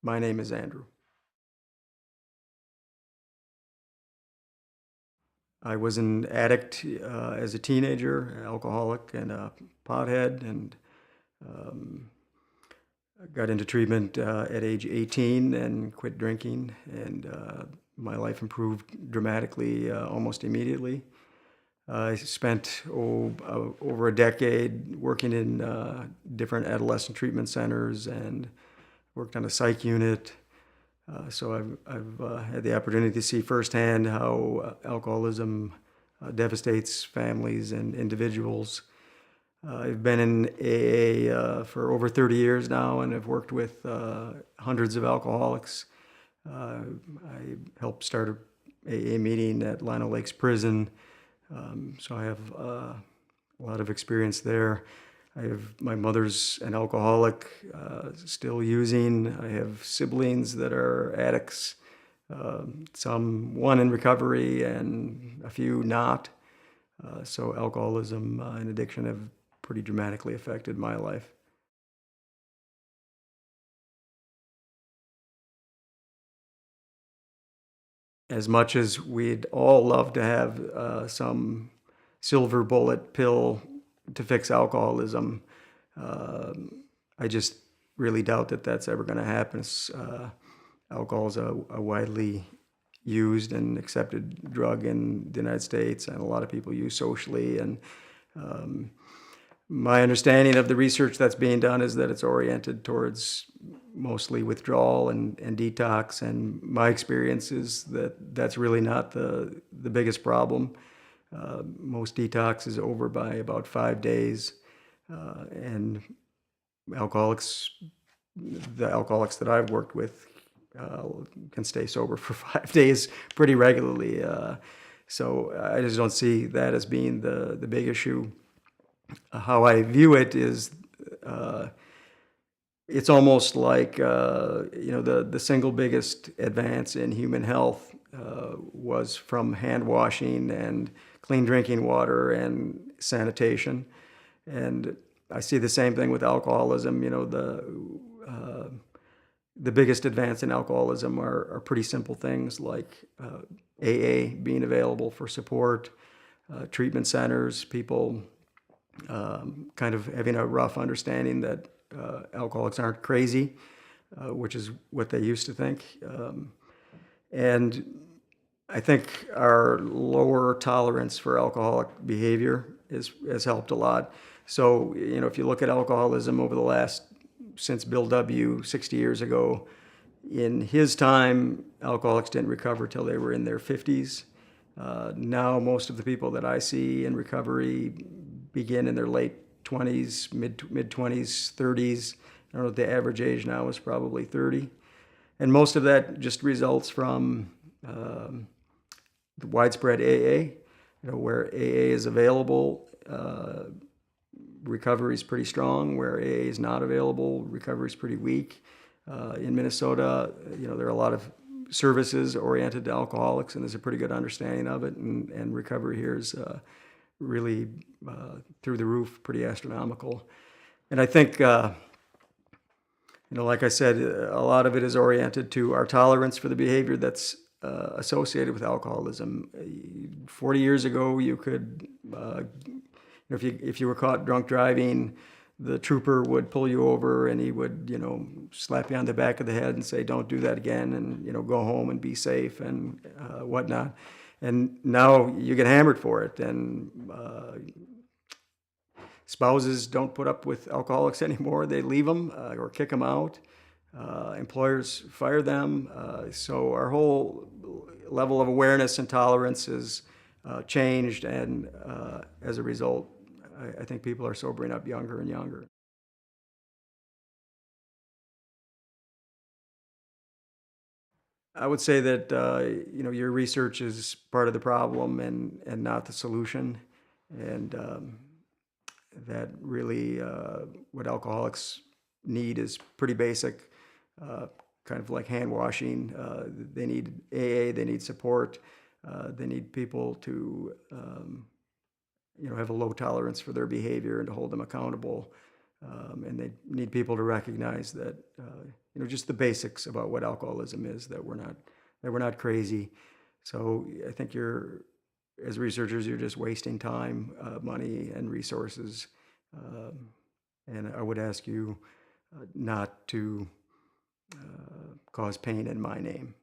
My name is Andrew. I was an addict as a teenager, alcoholic and a pothead, and um, I got into treatment at age 18 and quit drinking, and my life improved dramatically almost immediately. I spent over a decade working in different adolescent treatment centers and worked on a psych unit. So I've had the opportunity to see firsthand how alcoholism devastates families and individuals. I've been in AA for over 30 years now, and I've worked with hundreds of alcoholics. I helped start a AA meeting at Lino Lakes Prison, so I have a lot of experience there. My mother's an alcoholic, still using. I have siblings that are addicts, one in recovery and a few not. So alcoholism and addiction have pretty dramatically affected my life. As much as we'd all love to have some silver bullet pill to fix alcoholism, I just really doubt that that's ever going to happen. Alcohol is a widely used and accepted drug in the United States, and a lot of people use socially. And um, my understanding of the research that's being done is that it's oriented towards mostly withdrawal and detox. And my experience is that that's really not the biggest problem. Most detox is over by about 5 days, and alcoholics, the alcoholics that I've worked with, uh, can stay sober for 5 days pretty regularly. So I just don't see that as being the big issue. How I view it is, uh, it's almost like the single biggest advance in human health was from hand washing and clean drinking water and sanitation, and I see the same thing with alcoholism. The biggest advance in alcoholism are pretty simple things like AA being available for support, treatment centers, people kind of having a rough understanding that alcoholics aren't crazy, which is what they used to think. And I think our lower tolerance for alcoholic behavior has helped a lot. So, if you look at alcoholism over the last, since Bill W. 60 years ago, in his time, alcoholics didn't recover till they were in their 50s. Now, most of the people that I see in recovery begin in their late 20s, mid 20s, 30s. I don't know, the average age now is probably 30. And most of that just results from the widespread AA, where AA is available, recovery is pretty strong. Where AA is not available, recovery is pretty weak. In Minnesota, there are a lot of services oriented to alcoholics, and there's a pretty good understanding of it. And recovery here is really through the roof, pretty astronomical. And I think, like I said, a lot of it is oriented to our tolerance for the behavior that's associated with alcoholism. 40 years ago, you could, if you were caught drunk driving, the trooper would pull you over and he would, slap you on the back of the head and say, "Don't do that again," and go home and be safe and whatnot. And now you get hammered for it, and spouses don't put up with alcoholics anymore. They leave them or kick them out. Employers fire them. So our whole level of awareness and tolerance is changed, and as a result, I think people are sobering up younger and younger. I would say that your research is part of the problem and not the solution, and that really what alcoholics need is pretty basic, uh, kind of like hand washing. They need AA, they need support, they need people to have a low tolerance for their behavior and to hold them accountable. And they need people to recognize that, just the basics about what alcoholism is, that we're not crazy. So I think as researchers, you're just wasting time, money, and resources. And I would ask you not to cause pain in my name.